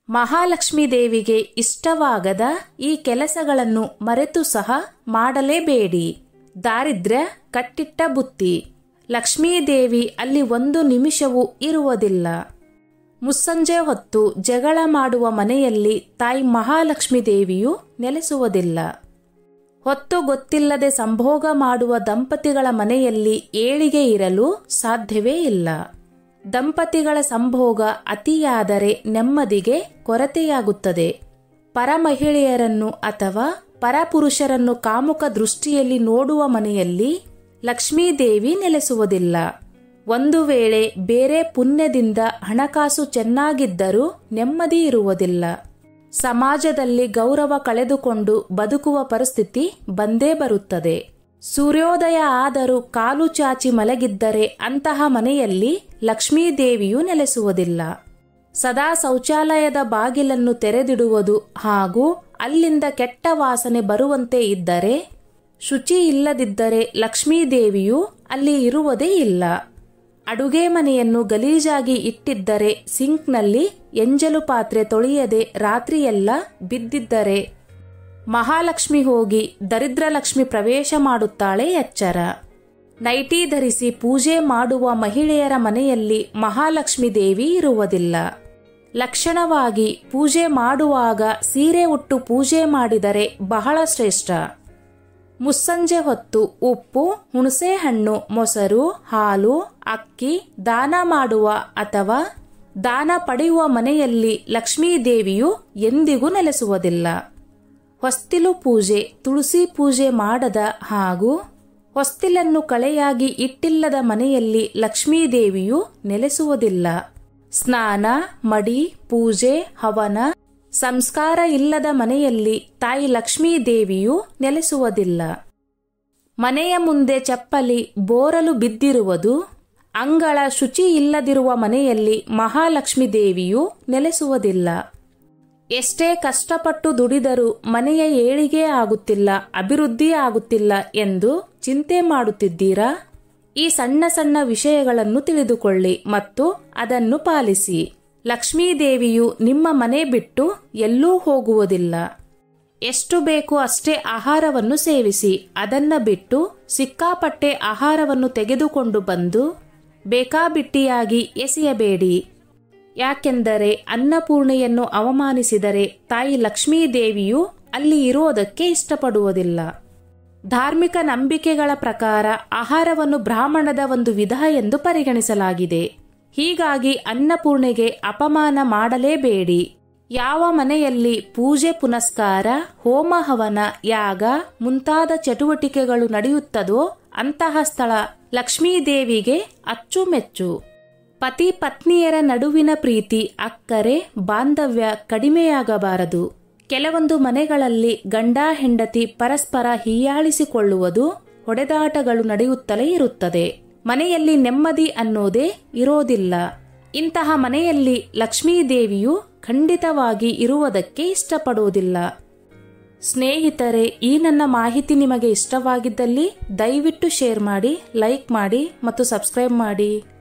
ಮಹಾಲಕ್ಷ್ಮೀ ದೇವಿಗೆ ಇಷ್ಟವಾಗದ ಈ ಕೆಲಸಗಳನ್ನು ಮರೆತು ಸಹ ಮಾಡಲೇಬೇಡಿ. ದಾರಿದ್ರ್ಯ ಕಟ್ಟಿಟ್ಟ ಬುತ್ತಿ. ಲಕ್ಷ್ಮೀದೇವಿ ಅಲ್ಲಿ ಒಂದು ನಿಮಿಷವೂ ಇರುವುದಿಲ್ಲ. ಮುಸ್ಸಂಜೆ ಹೊತ್ತು ಜಗಳ ಮಾಡುವ ಮನೆಯಲ್ಲಿ ತಾಯಿ ಮಹಾಲಕ್ಷ್ಮೀ ದೇವಿಯು ನೆಲೆಸುವುದಿಲ್ಲ. ಹೊತ್ತು ಗೊತ್ತಿಲ್ಲದೆ ಸಂಭೋಗ ಮಾಡುವ ದಂಪತಿಗಳ ಮನೆಯಲ್ಲಿ ಏಳಿಗೆ ಇರಲು ಸಾಧ್ಯವೇ ಇಲ್ಲ. ದಂಪತಿಗಳ ಸಂಭೋಗ ಅತಿಯಾದರೆ ನೆಮ್ಮದಿಗೆ ಕೊರತೆಯಾಗುತ್ತದೆ. ಪರಮಹಿಳೆಯರನ್ನು ಅಥವಾ ಪರಪುರುಷರನ್ನು ಕಾಮುಕ ದೃಷ್ಟಿಯಲ್ಲಿ ನೋಡುವ ಮನೆಯಲ್ಲಿ ಲಕ್ಷ್ಮೀದೇವಿ ನೆಲೆಸುವುದಿಲ್ಲ. ಒಂದು ವೇಳೆ ಬೇರೆ ಪುಣ್ಯದಿಂದ ಹಣಕಾಸು ಚೆನ್ನಾಗಿದ್ದರೂ ನೆಮ್ಮದಿ ಇರುವುದಿಲ್ಲ. ಸಮಾಜದಲ್ಲಿ ಗೌರವ ಕಳೆದುಕೊಂಡು ಬದುಕುವ ಪರಿಸ್ಥಿತಿ ಬಂದೇ ಬರುತ್ತದೆ. ಸೂರ್ಯೋದಯ ಆದರೂ ಕಾಲು ಚಾಚಿ ಮಲಗಿದ್ದರೆ ಅಂತಹ ಮನೆಯಲ್ಲಿ ಲಕ್ಷ್ಮೀದೇವಿಯು ನೆಲೆಸುವುದಿಲ್ಲ. ಸದಾ ಶೌಚಾಲಯದ ಬಾಗಿಲನ್ನು ತೆರೆದಿಡುವುದು ಹಾಗೂ ಅಲ್ಲಿಂದ ಕೆಟ್ಟ ವಾಸನೆ ಬರುವಂತೆ ಇದ್ದರೆ, ಶುಚಿ ಇಲ್ಲದಿದ್ದರೆ ಲಕ್ಷ್ಮೀದೇವಿಯು ಅಲ್ಲಿ ಇರುವುದೇ ಇಲ್ಲ. ಅಡುಗೆ ಮನೆಯನ್ನು ಗಲೀಜಾಗಿ ಇಟ್ಟಿದ್ದರೆ, ಸಿಂಕ್ನಲ್ಲಿ ಎಂಜಲು ಪಾತ್ರೆ ತೊಳೆಯದೆ ರಾತ್ರಿಯೆಲ್ಲ ಬಿದ್ದಿದ್ದರೆ ಮಹಾಲಕ್ಷ್ಮಿ ಹೋಗಿ ದರಿದ್ರಲಕ್ಷ್ಮಿ ಪ್ರವೇಶ ಮಾಡುತ್ತಾಳೆ ಎಚ್ಚರ. ನೈಟಿ ಧರಿಸಿ ಪೂಜೆ ಮಾಡುವ ಮಹಿಳೆಯರ ಮನೆಯಲ್ಲಿ ಮಹಾಲಕ್ಷ್ಮಿ ದೇವಿ ಇರುವುದಿಲ್ಲ. ಲಕ್ಷಣವಾಗಿ ಪೂಜೆ ಮಾಡುವಾಗ ಸೀರೆ ಉಟ್ಟು ಪೂಜೆ ಮಾಡಿದರೆ ಬಹಳ ಶ್ರೇಷ್ಠ. ಮುಸ್ಸಂಜೆ ಹೊತ್ತು ಉಪ್ಪು, ಹುಣಸೆಹಣ್ಣು, ಮೊಸರು, ಹಾಲು, ಅಕ್ಕಿ ದಾನ ಮಾಡುವ ಅಥವಾ ದಾನ ಪಡೆಯುವ ಮನೆಯಲ್ಲಿ ಲಕ್ಷ್ಮೀದೇವಿಯು ಎಂದಿಗೂ ನೆಲೆಸುವುದಿಲ್ಲ. ಹೊಸ್ತಿಲು ಪೂಜೆ, ತುಳಸಿ ಪೂಜೆ ಮಾಡದ ಹಾಗೂ ಹೊಸ್ತಿಲನ್ನು ಕಳೆಯಾಗಿ ಇಟ್ಟಿಲ್ಲದ ಮನೆಯಲ್ಲಿ ಲಕ್ಷ್ಮೀದೇವಿಯು ನೆಲೆಸುವುದಿಲ್ಲ. ಸ್ನಾನ, ಮಡಿ, ಪೂಜೆ, ಹವನ, ಸಂಸ್ಕಾರ ಇಲ್ಲದ ಮನೆಯಲ್ಲಿ ತಾಯಿ ಲಕ್ಷ್ಮೀದೇವಿಯು ನೆಲೆಸುವುದಿಲ್ಲ. ಮನೆಯ ಮುಂದೆ ಚಪ್ಪಲಿ ಬೋರಲು ಬಿದ್ದಿರುವುದು, ಅಂಗಳ ಶುಚಿ ಇಲ್ಲದಿರುವ ಮನೆಯಲ್ಲಿ ಮಹಾಲಕ್ಷ್ಮೀ ದೇವಿಯು ನೆಲೆಸುವುದಿಲ್ಲ. ಎಷ್ಟೇ ಕಷ್ಟಪಟ್ಟು ದುಡಿದರೂ ಮನೆಯ ಏಳಿಗೆ ಆಗುತ್ತಿಲ್ಲ, ಅಭಿವೃದ್ಧಿ ಆಗುತ್ತಿಲ್ಲ ಎಂದು ಚಿಂತೆ ಮಾಡುತ್ತಿದ್ದೀರಾ? ಈ ಸಣ್ಣ ಸಣ್ಣ ವಿಷಯಗಳನ್ನು ತಿಳಿದುಕೊಳ್ಳಿ ಮತ್ತು ಅದನ್ನು ಪಾಲಿಸಿ. ಲಕ್ಷ್ಮೀದೇವಿಯು ನಿಮ್ಮ ಮನೆ ಬಿಟ್ಟು ಎಲ್ಲೂ ಹೋಗುವುದಿಲ್ಲ. ಎಷ್ಟು ಬೇಕು ಅಷ್ಟೇ ಆಹಾರವನ್ನು ಸೇವಿಸಿ. ಅದನ್ನ ಬಿಟ್ಟು ಸಿಕ್ಕಾಪಟ್ಟೆ ಆಹಾರವನ್ನು ತೆಗೆದುಕೊಂಡು ಬಂದು ಬೇಕಾಬಿಟ್ಟಿಯಾಗಿ ಎಸೆಯಬೇಡಿ. ಯಾಕೆಂದರೆ ಅನ್ನಪೂರ್ಣೆಯನ್ನು ಅವಮಾನಿಸಿದರೆ ತಾಯಿ ಲಕ್ಷ್ಮೀದೇವಿಯು ಅಲ್ಲಿ ಇರೋದಕ್ಕೆ ಇಷ್ಟಪಡುವುದಿಲ್ಲ. ಧಾರ್ಮಿಕ ನಂಬಿಕೆಗಳ ಪ್ರಕಾರ ಆಹಾರವನ್ನು ಬ್ರಾಹ್ಮಣದ ಒಂದು ವಿಧ ಎಂದು ಪರಿಗಣಿಸಲಾಗಿದೆ. ಹೀಗಾಗಿ ಅನ್ನಪೂರ್ಣೆಗೆ ಅಪಮಾನ ಮಾಡಲೇಬೇಡಿ. ಯಾವ ಮನೆಯಲ್ಲಿ ಪೂಜೆ ಪುನಸ್ಕಾರ, ಹೋಮ ಹವನ, ಯಾಗ ಮುಂತಾದ ಚಟುವಟಿಕೆಗಳು ನಡೆಯುತ್ತದೋ ಅಂತಹ ಸ್ಥಳ ಲಕ್ಷ್ಮೀದೇವಿಗೆ ಅಚ್ಚುಮೆಚ್ಚು. ಪತಿ ಪತ್ನಿಯರ ನಡುವಿನ ಪ್ರೀತಿ, ಅಕ್ಕರೆ, ಬಾಂಧವ್ಯ ಕಡಿಮೆಯಾಗಬಾರದು. ಕೆಲವೊಂದು ಮನೆಗಳಲ್ಲಿ ಗಂಡ ಹೆಂಡತಿ ಪರಸ್ಪರ ಹೀಯಾಳಿಸಿಕೊಳ್ಳುವುದು, ಹೊಡೆದಾಟಗಳು ನಡೆಯುತ್ತಲೇ ಇರುತ್ತದೆ. ಮನೆಯಲ್ಲಿ ನೆಮ್ಮದಿ ಅನ್ನೋದೇ ಇರೋದಿಲ್ಲ. ಇಂತಹ ಮನೆಯಲ್ಲಿ ಲಕ್ಷ್ಮೀದೇವಿಯು ಖಂಡಿತವಾಗಿ ಇರುವುದಕ್ಕೆ ಇಷ್ಟಪಡುವುದಿಲ್ಲ. ಸ್ನೇಹಿತರೆ, ಈ ನನ್ನ ಮಾಹಿತಿ ನಿಮಗೆ ಇಷ್ಟವಾಗಿದ್ದಲ್ಲಿ ದಯವಿಟ್ಟು ಶೇರ್ ಮಾಡಿ, ಲೈಕ್ ಮಾಡಿ ಮತ್ತು ಸಬ್ಸ್ಕ್ರೈಬ್ ಮಾಡಿ.